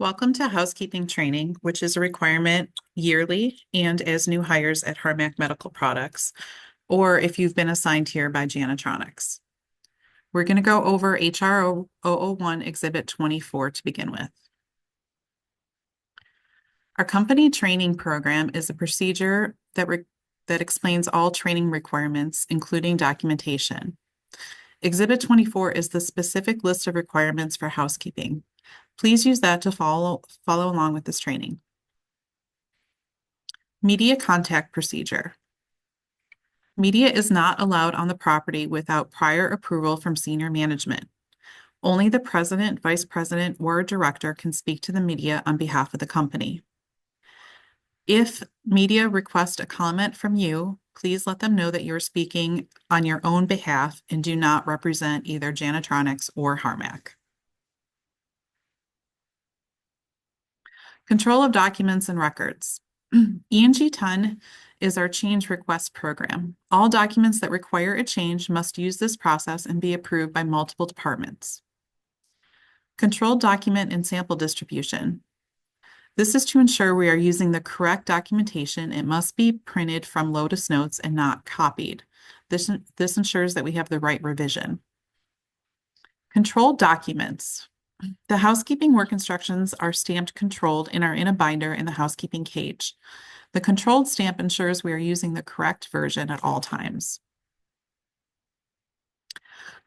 Welcome to housekeeping training, which is a requirement yearly and as new hires at Harmac Medical Products, or if you've been assigned here by Janitronics. We're going to go over HR 001 Exhibit 24 to begin with. Our company training program is a procedure that explains all training requirements, including documentation. Exhibit 24 is the specific list of requirements for housekeeping. Please use that to follow along with this training. Media contact procedure. Media is not allowed on the property without prior approval from senior management. Only the president, vice president, or a director can speak to the media on behalf of the company. If media request a comment from you, please let them know that you're speaking on your own behalf and do not represent either Janitronics or Harmac. Control of documents and records. E&G 10 is our change request program. All documents that require a change must use this process and be approved by multiple departments. Controlled document and sample distribution. This is to ensure we are using the correct documentation. It must be printed from Lotus Notes and not copied. This ensures that we have the right revision. Controlled documents. The housekeeping work instructions are stamped controlled and are in a binder in the housekeeping cage. The controlled stamp ensures we are using the correct version at all times.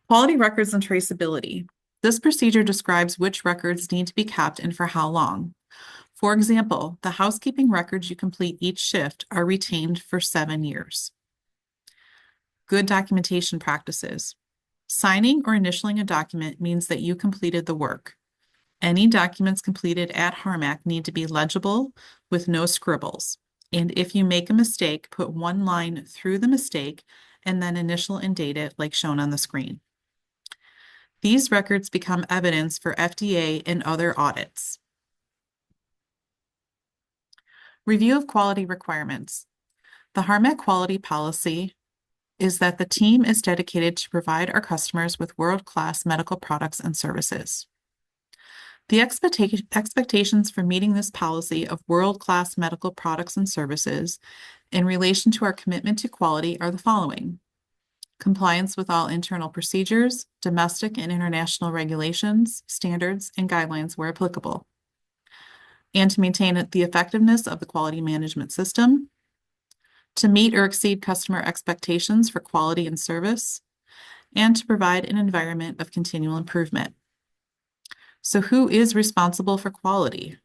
Quality records and traceability. This procedure describes which records need to be kept and for how long. For example, the housekeeping records you complete each shift are retained for 7 years. Good documentation practices. Signing or initialing a document means that you completed the work. Any documents completed at Harmac need to be legible with no scribbles. And if you make a mistake, put one line through the mistake and then initial and date it like shown on the screen. These records become evidence for FDA and other audits. Review of quality requirements. The Harmac quality policy is that the team is dedicated to provide our customers with world-class medical products and services. The expectations for meeting this policy of world-class medical products and services in relation to our commitment to quality are the following: compliance with all internal procedures, domestic and international regulations, standards, and guidelines where applicable, and to maintain the effectiveness of the quality management system, to meet or exceed customer expectations for quality and service, and to provide an environment of continual improvement. So who is responsible for quality?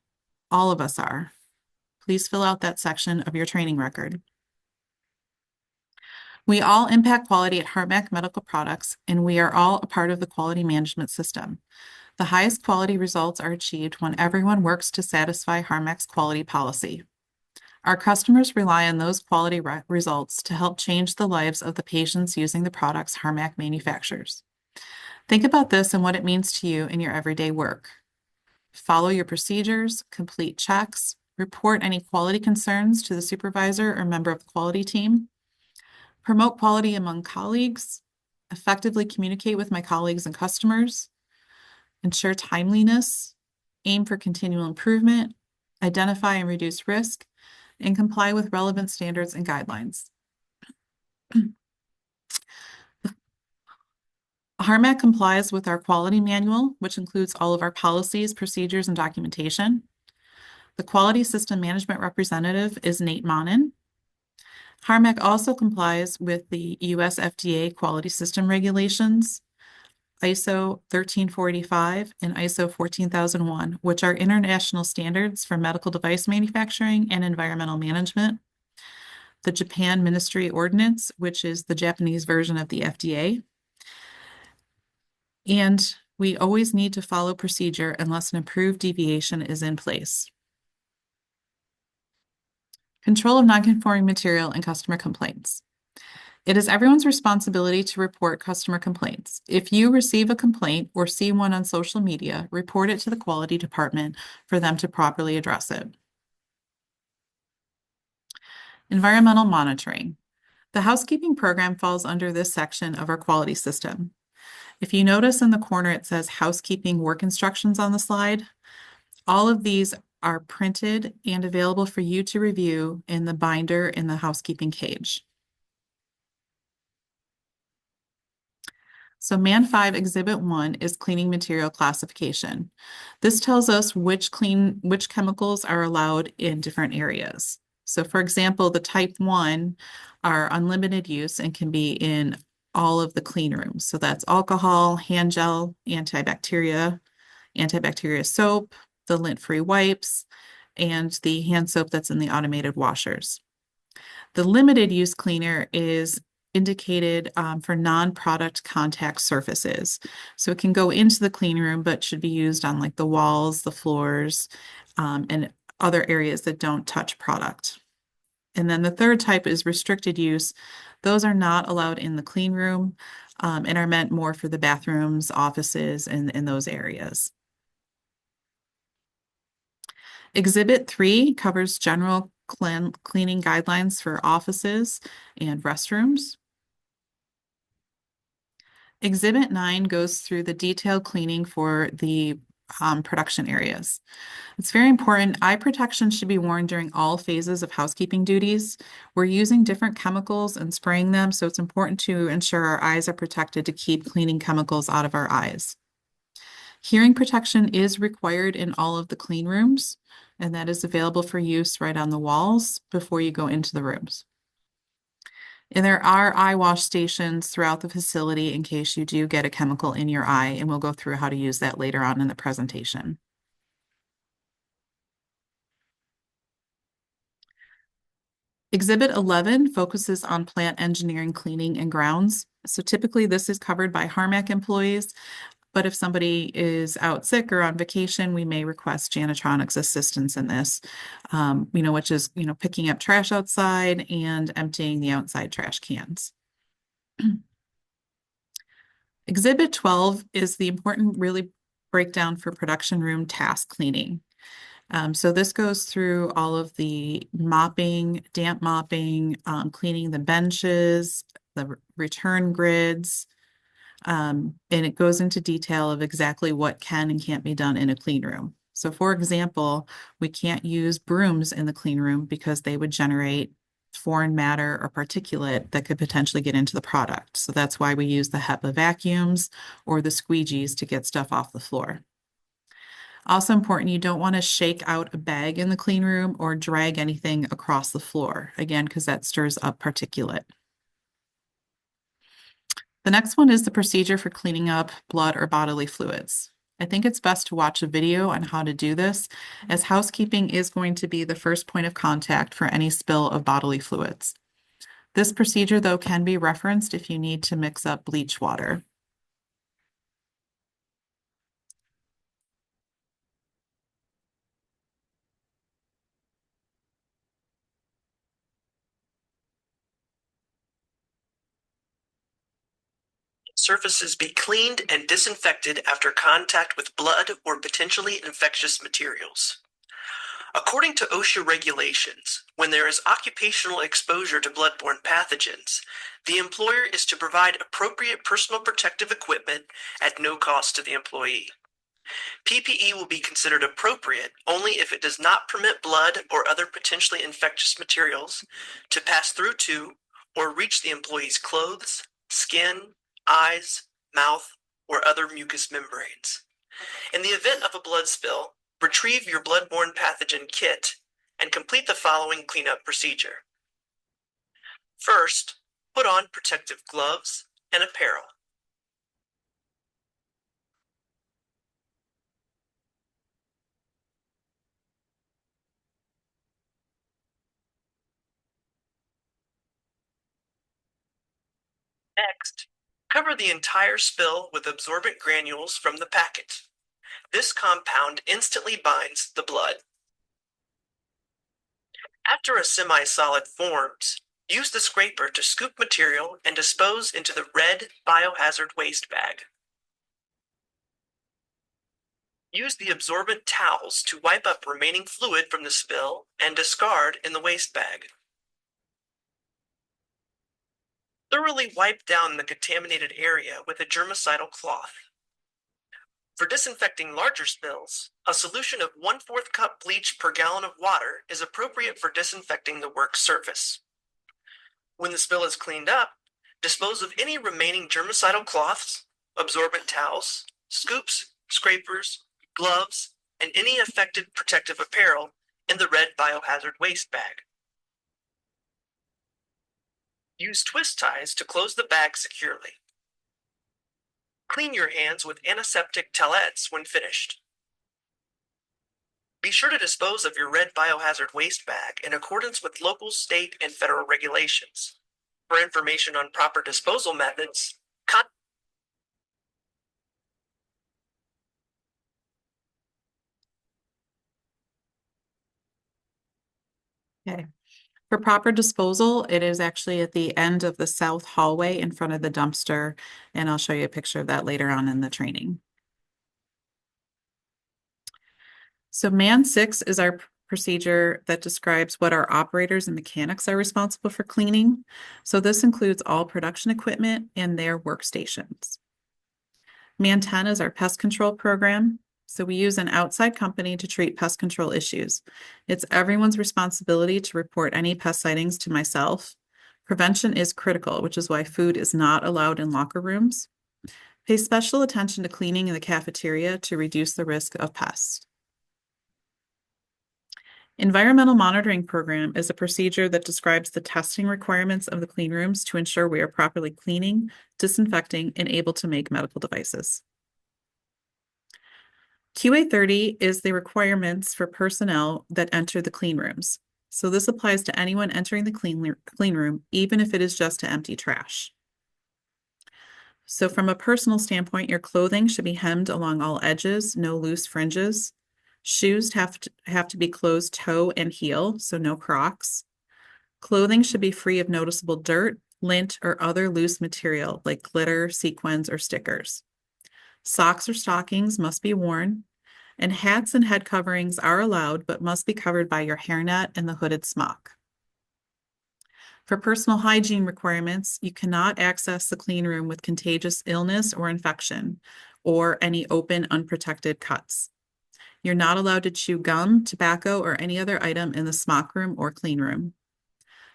All of us are. Please fill out that section of your training record. We all impact quality at Harmac Medical Products, and we are all a part of the quality management system. The highest quality results are achieved when everyone works to satisfy Harmac's quality policy. Our customers rely on those quality results to help change the lives of the patients using the products Harmac manufactures. Think about this and what it means to you in your everyday work. Follow your procedures, complete checks, report any quality concerns to the supervisor or member of the quality team, promote quality among colleagues, effectively communicate with my colleagues and customers, ensure timeliness, aim for continual improvement, identify and reduce risk, and comply with relevant standards and guidelines. Harmac complies with our quality manual, which includes all of our policies, procedures, and documentation. The quality system management representative is Nate Monin. Harmac also complies with the US FDA quality system regulations, ISO 13485 and ISO 14001, which are international standards for medical device manufacturing and environmental management. The Japan Ministry Ordinance, which is the Japanese version of the FDA. And we always need to follow procedure unless an approved deviation is in place. Control of nonconforming material and customer complaints. It is everyone's responsibility to report customer complaints. If you receive a complaint or see one on social media, report it to the quality department for them to properly address it. Environmental monitoring. The housekeeping program falls under this section of our quality system. If you notice in the corner, it says housekeeping work instructions on the slide. All of these are printed and available for you to review in the binder in the housekeeping cage. So Man 5 Exhibit 1 is cleaning material classification. This tells us which chemicals are allowed in different areas. So for example, the type 1 are unlimited use and can be in all of the clean rooms. So that's alcohol, hand gel, antibacterial soap, the lint-free wipes, and the hand soap that's in the automated washers. The limited use cleaner is indicated for non-product contact surfaces. So it can go into the clean room, but should be used on like the walls, the floors, and other areas that don't touch product. And then the third type is restricted use. Those are not allowed in the clean room and are meant more for the bathrooms, offices, and in those areas. Exhibit 3 covers general cleaning guidelines for offices and restrooms. Exhibit 9 goes through the detailed cleaning for the production areas. It's very important. Eye protection should be worn during all phases of housekeeping duties. We're using different chemicals and spraying them, so it's important to ensure our eyes are protected to keep cleaning chemicals out of our eyes. Hearing protection is required in all of the clean rooms, and that is available for use right on the walls before you go into the rooms. And there are eye wash stations throughout the facility in case you do get a chemical in your eye, and we'll go through how to use that later on in the presentation. Exhibit 11 focuses on plant engineering, cleaning, and grounds. So typically this is covered by Harmac employees, but if somebody is out sick or on vacation, we may request Janitronics assistance in this, which is, picking up trash outside and emptying the outside trash cans. Exhibit 12 is the important really breakdown for production room task cleaning. So this goes through all of the mopping, damp mopping, cleaning the benches, the return grids, and it goes into detail of exactly what can and can't be done in a clean room. So for example, we can't use brooms in the clean room because they would generate foreign matter or particulate that could potentially get into the product. So that's why we use the HEPA vacuums or the squeegees to get stuff off the floor. Also important, you don't want to shake out a bag in the clean room or drag anything across the floor, again, because that stirs up particulate. The next one is the procedure for cleaning up blood or bodily fluids. I think it's best to watch a video on how to do this, as housekeeping is going to be the first point of contact for any spill of bodily fluids. This procedure, though, can be referenced if you need to mix up bleach water. Surfaces be cleaned and disinfected after contact with blood or potentially infectious materials. According to OSHA regulations, when there is occupational exposure to bloodborne pathogens, the employer is to provide appropriate personal protective equipment at no cost to the employee. PPE will be considered appropriate only if it does not permit blood or other potentially infectious materials to pass through to or reach the employee's clothes, skin, eyes, mouth, or other mucous membranes. In the event of a blood spill, retrieve your bloodborne pathogen kit and complete the following cleanup procedure. First, put on protective gloves and apparel. Next, cover the entire spill with absorbent granules from the packet. This compound instantly binds the blood. After a semi-solid forms, use the scraper to scoop material and dispose into the red biohazard waste bag. Use the absorbent towels to wipe up remaining fluid from the spill and discard in the waste bag. Thoroughly wipe down the contaminated area with a germicidal cloth. For disinfecting larger spills, a solution of 1/4 cup bleach per gallon of water is appropriate for disinfecting the work surface. When the spill is cleaned up, dispose of any remaining germicidal cloths, absorbent towels, scoops, scrapers, gloves, and any affected protective apparel in the red biohazard waste bag. Use twist ties to close the bag securely. Clean your hands with antiseptic towelettes when finished. Be sure to dispose of your red biohazard waste bag in accordance with local, state, and federal regulations. For information on proper disposal methods, Okay. For proper disposal, it is actually at the end of the south hallway in front of the dumpster, and I'll show you a picture of that later on in the training. So MAN 6 is our procedure that describes what our operators and mechanics are responsible for cleaning. So this includes all production equipment and their workstations. MAN 10 is our pest control program. So we use an outside company to treat pest control issues. It's everyone's responsibility to report any pest sightings to myself. Prevention is critical, which is why food is not allowed in locker rooms. Pay special attention to cleaning in the cafeteria to reduce the risk of pests. Environmental monitoring program is a procedure that describes the testing requirements of the clean rooms to ensure we are properly cleaning, disinfecting, and able to make medical devices. QA 30 is the requirements for personnel that enter the clean rooms. So this applies to anyone entering the clean room, even if it is just to empty trash. So from a personal standpoint, your clothing should be hemmed along all edges, no loose fringes. Shoes have to be closed toe and heel, so no Crocs. Clothing should be free of noticeable dirt, lint, or other loose material like glitter, sequins, or stickers. Socks or stockings must be worn, and hats and head coverings are allowed but must be covered by your hairnet and the hooded smock. For personal hygiene requirements, you cannot access the clean room with contagious illness or infection or any open, unprotected cuts. You're not allowed to chew gum, tobacco, or any other item in the smock room or clean room.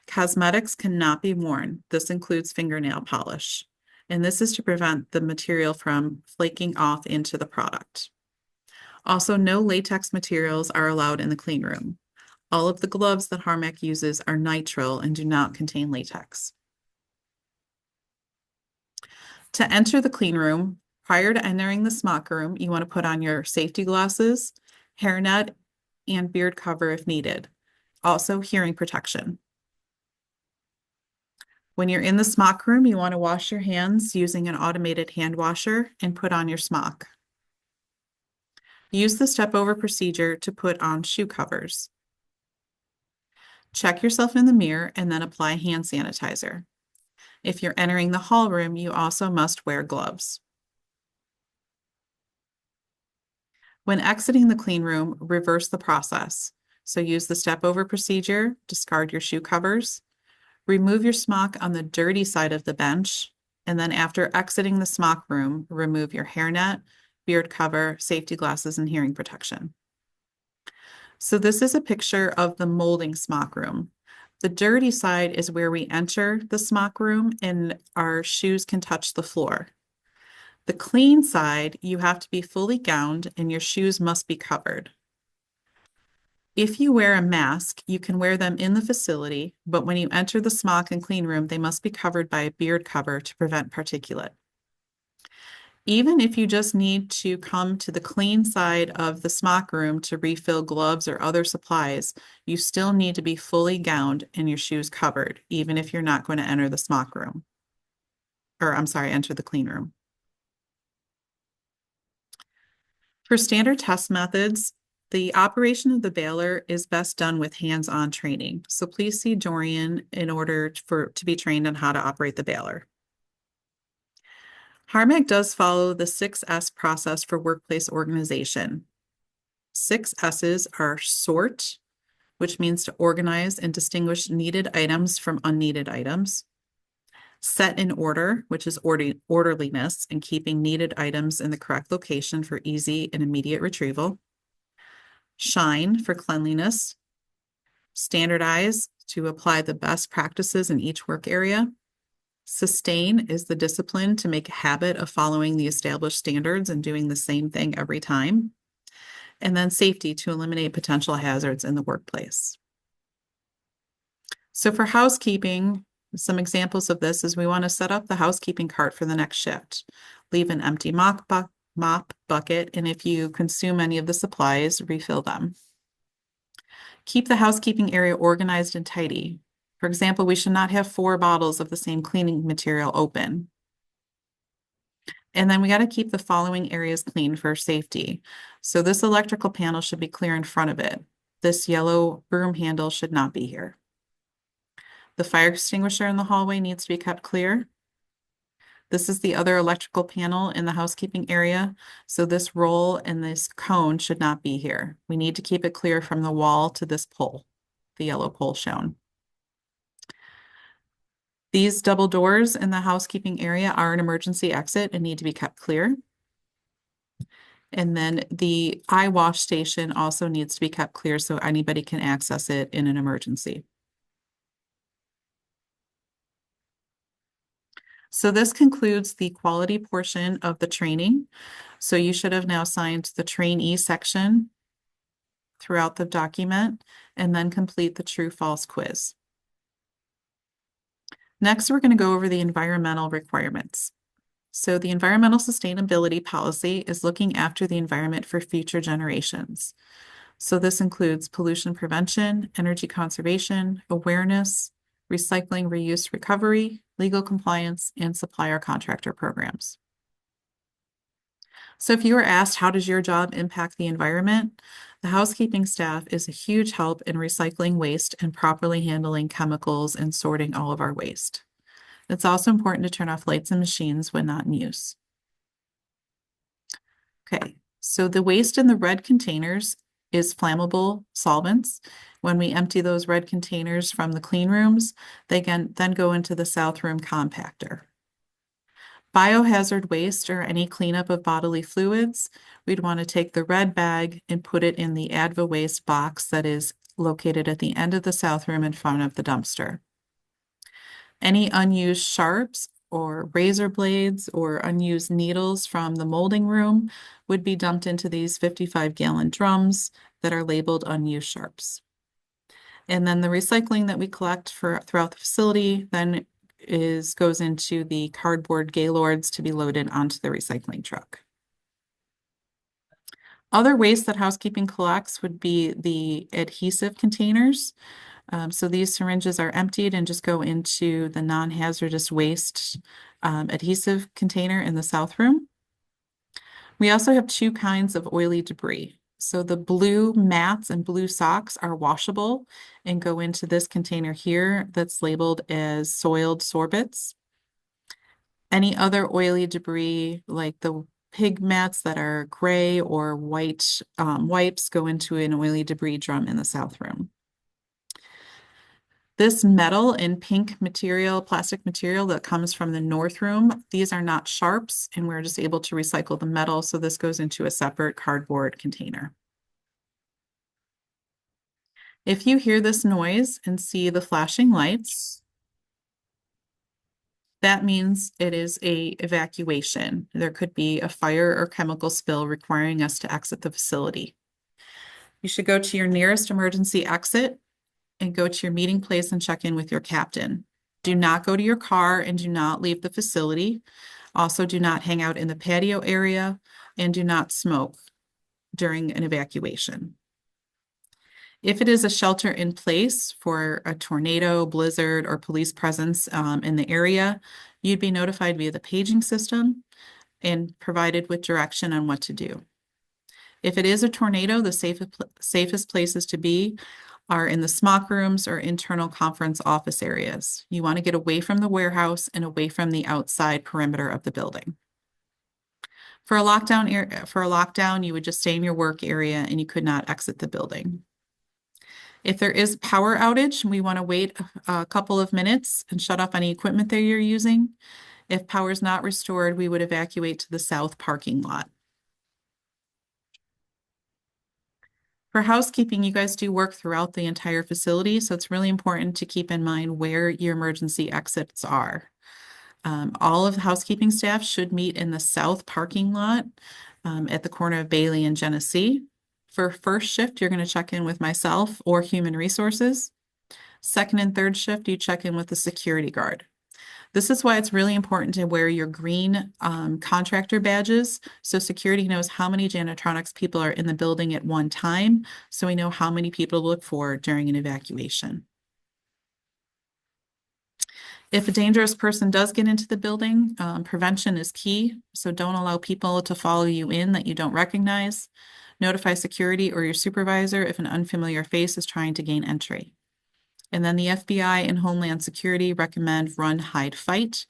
Cosmetics cannot be worn. This includes fingernail polish. And this is to prevent the material from flaking off into the product. Also, no latex materials are allowed in the clean room. All of the gloves that Harmac uses are nitrile and do not contain latex. To enter the clean room, prior to entering the smock room, you want to put on your safety glasses, hairnet, and beard cover if needed. Also, hearing protection. When you're in the smock room, you want to wash your hands using an automated hand washer and put on your smock. Use the step-over procedure to put on shoe covers. Check yourself in the mirror and then apply hand sanitizer. If you're entering the hall room, you also must wear gloves. When exiting the clean room, reverse the process. So use the step-over procedure, discard your shoe covers, remove your smock on the dirty side of the bench, and then after exiting the smock room, remove your hairnet, beard cover, safety glasses, and hearing protection. So this is a picture of the molding smock room. The dirty side is where we enter the smock room and our shoes can touch the floor. The clean side, you have to be fully gowned and your shoes must be covered. If you wear a mask, you can wear them in the facility, but when you enter the smock and clean room, they must be covered by a beard cover to prevent particulate. Even if you just need to come to the clean side of the smock room to refill gloves or other supplies, you still need to be fully gowned and your shoes covered, even if you're not going to enter the smock room. Or I'm sorry, enter the clean room. For standard test methods, the operation of the baler is best done with hands-on training. So please see Dorian in order to be trained on how to operate the baler. Harmac does follow the 6S process for workplace organization. 6 S's are sort, which means to organize and distinguish needed items from unneeded items. Set in order, which is orderliness and keeping needed items in the correct location for easy and immediate retrieval. Shine for cleanliness. Standardize to apply the best practices in each work area. Sustain is the discipline to make a habit of following the established standards and doing the same thing every time. And then safety to eliminate potential hazards in the workplace. So for housekeeping, some examples of this is we want to set up the housekeeping cart for the next shift. Leave an empty mop bucket, and if you consume any of the supplies, refill them. Keep the housekeeping area organized and tidy. For example, we should not have 4 bottles of the same cleaning material open. And then we got to keep the following areas clean for safety. So this electrical panel should be clear in front of it. This yellow broom handle should not be here. The fire extinguisher in the hallway needs to be kept clear. This is the other electrical panel in the housekeeping area. So this roll and this cone should not be here. We need to keep it clear from the wall to this pole, the yellow pole shown. These double doors in the housekeeping area are an emergency exit and need to be kept clear. And then the eye wash station also needs to be kept clear so anybody can access it in an emergency. So this concludes the quality portion of the training. So you should have now signed the trainee section throughout the document and then complete the true-false quiz. Next, we're going to go over the environmental requirements. So the environmental sustainability policy is looking after the environment for future generations. So this includes pollution prevention, energy conservation, awareness, recycling, reuse, recovery, legal compliance, and supplier contractor programs. So if you were asked, how does your job impact the environment? The housekeeping staff is a huge help in recycling waste and properly handling chemicals and sorting all of our waste. It's also important to turn off lights and machines when not in use. Okay, so the waste in the red containers is flammable solvents. When we empty those red containers from the clean rooms, they can then go into the south room compactor. Biohazard waste or any cleanup of bodily fluids, we'd want to take the red bag and put it in the ADVA waste box that is located at the end of the south room in front of the dumpster. Any unused sharps or razor blades or unused needles from the molding room would be dumped into these 55-gallon drums that are labeled unused sharps. And then the recycling that we collect throughout the facility then goes into the cardboard gaylords to be loaded onto the recycling truck. Other waste that housekeeping collects would be the adhesive containers. So these syringes are emptied and just go into the non-hazardous waste adhesive container in the south room. We also have 2 kinds of oily debris. So the blue mats and blue socks are washable and go into this container here that's labeled as soiled sorbets. Any other oily debris like the pig mats that are gray or white wipes go into an oily debris drum in the south room. This metal and pink material, plastic material that comes from the north room, these are not sharps, and we're just able to recycle the metal, so this goes into a separate cardboard container. If you hear this noise and see the flashing lights, that means it is a evacuation. There could be a fire or chemical spill requiring us to exit the facility. You should go to your nearest emergency exit and go to your meeting place and check in with your captain. Do not go to your car and do not leave the facility. Also, do not hang out in the patio area and do not smoke during an evacuation. If it is a shelter in place for a tornado, blizzard, or police presence in the area, you'd be notified via the paging system and provided with direction on what to do. If it is a tornado, the safest places to be are in the smock rooms or internal conference office areas. You want to get away from the warehouse and away from the outside perimeter of the building. For a lockdown, you would just stay in your work area and you could not exit the building. If there is power outage, we want to wait a couple of minutes and shut off any equipment that you're using. If power is not restored, we would evacuate to the south parking lot. For housekeeping, you guys do work throughout the entire facility, so it's really important to keep in mind where your emergency exits are. All of the housekeeping staff should meet in the south parking lot at the corner of Bailey and Genesee. For first shift, you're going to check in with myself or Human Resources. Second and third shift, you check in with the security guard. This is why it's really important to wear your green contractor badges so security knows how many Janitronics people are in the building at one time, so we know how many people to look for during an evacuation. If a dangerous person does get into the building, prevention is key, so don't allow people to follow you in that you don't recognize. Notify security or your supervisor if an unfamiliar face is trying to gain entry. And then the FBI and Homeland Security recommend run, hide, fight.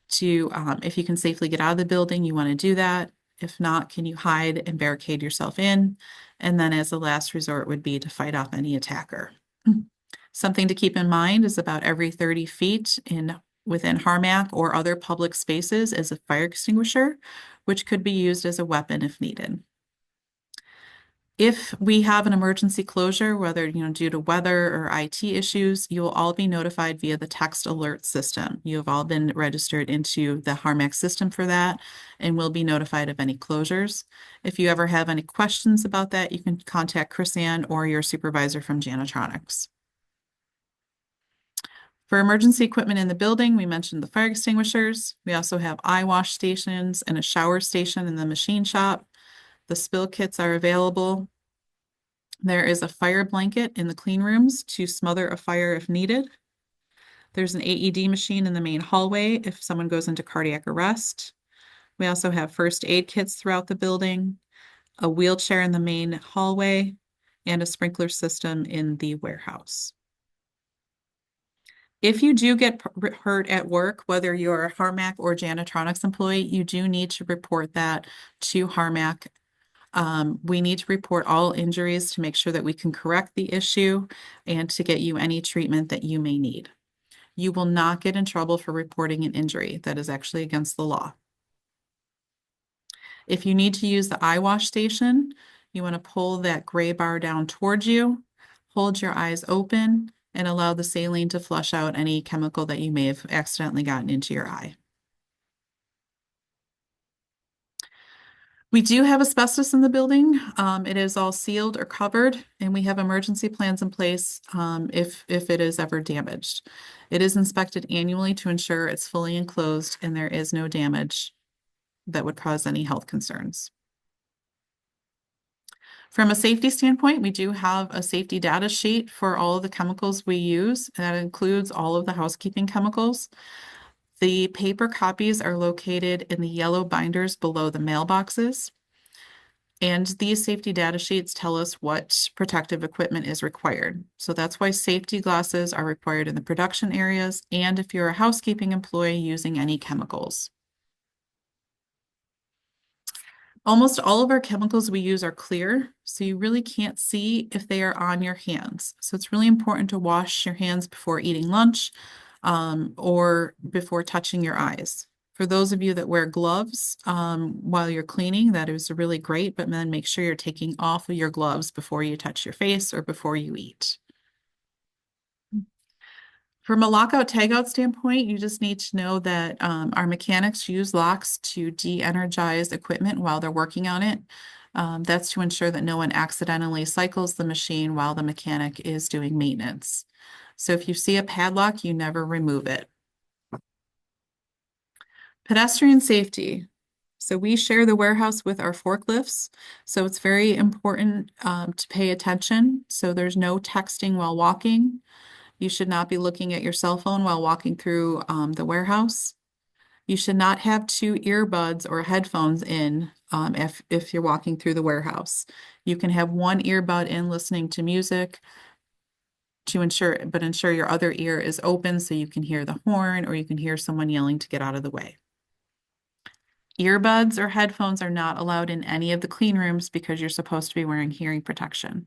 If you can safely get out of the building, you want to do that. If not, can you hide and barricade yourself in? And then as a last resort would be to fight off any attacker. Something to keep in mind is about every 30 feet within Harmac or other public spaces is a fire extinguisher, which could be used as a weapon if needed. If we have an emergency closure, whether due to weather or IT issues, you will all be notified via the text alert system. You have all been registered into the Harmac system for that and will be notified of any closures. If you ever have any questions about that, you can contact Chris Ann or your supervisor from Janitronics. For emergency equipment in the building, we mentioned the fire extinguishers. We also have eye wash stations and a shower station in the machine shop. The spill kits are available. There is a fire blanket in the clean rooms to smother a fire if needed. There's an AED machine in the main hallway if someone goes into cardiac arrest. We also have first aid kits throughout the building, a wheelchair in the main hallway, and a sprinkler system in the warehouse. If you do get hurt at work, whether you're a Harmac or Janitronics employee, you do need to report that to Harmac. We need to report all injuries to make sure that we can correct the issue and to get you any treatment that you may need. You will not get in trouble for reporting an injury. That is actually against the law. If you need to use the eye wash station, you want to pull that gray bar down towards you, hold your eyes open, and allow the saline to flush out any chemical that you may have accidentally gotten into your eye. We do have asbestos in the building. It is all sealed or covered, and we have emergency plans in place if it is ever damaged. It is inspected annually to ensure it's fully enclosed and there is no damage that would cause any health concerns. From a safety standpoint, we do have a safety data sheet for all of the chemicals we use. That includes all of the housekeeping chemicals. The paper copies are located in the yellow binders below the mailboxes. And these safety data sheets tell us what protective equipment is required. So that's why safety glasses are required in the production areas and if you're a housekeeping employee using any chemicals. Almost all of our chemicals we use are clear, so you really can't see if they are on your hands. So it's really important to wash your hands before eating lunch or before touching your eyes. For those of you that wear gloves while you're cleaning, that is really great, but then make sure you're taking off of your gloves before you touch your face or before you eat. From a lockout tagout standpoint, you just need to know that our mechanics use locks to de-energize equipment while they're working on it. That's to ensure that no one accidentally cycles the machine while the mechanic is doing maintenance. So if you see a padlock, you never remove it. Pedestrian safety. So we share the warehouse with our forklifts. So it's very important to pay attention. So there's no texting while walking. You should not be looking at your cell phone while walking through the warehouse. You should not have two earbuds or headphones in if you're walking through the warehouse. You can have one earbud in listening to music to ensure your other ear is open so you can hear the horn or you can hear someone yelling to get out of the way. Earbuds or headphones are not allowed in any of the clean rooms because you're supposed to be wearing hearing protection.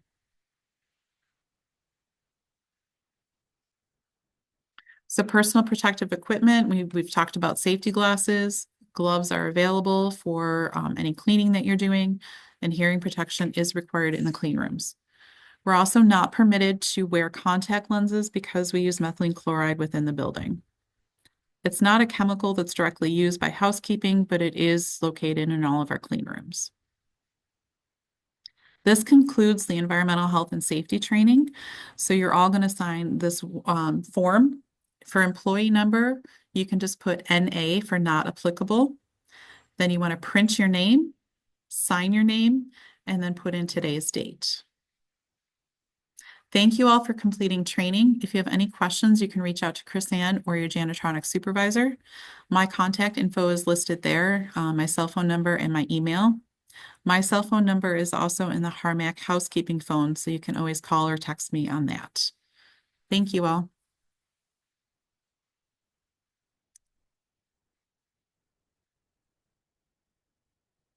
So personal protective equipment, we've talked about safety glasses. Gloves are available for any cleaning that you're doing, and hearing protection is required in the clean rooms. We're also not permitted to wear contact lenses because we use methylene chloride within the building. It's not a chemical that's directly used by housekeeping, but it is located in all of our clean rooms. This concludes the environmental health and safety training. So you're all going to sign this form. For employee number, you can just put NA for not applicable. Then you want to print your name, sign your name, and then put in today's date. Thank you all for completing training. If you have any questions, you can reach out to Chris Ann or your janitronic supervisor. My contact info is listed there, my cell phone number and my email. My cell phone number is also in the Harmac housekeeping phone, so you can always call or text me on that. Thank you all.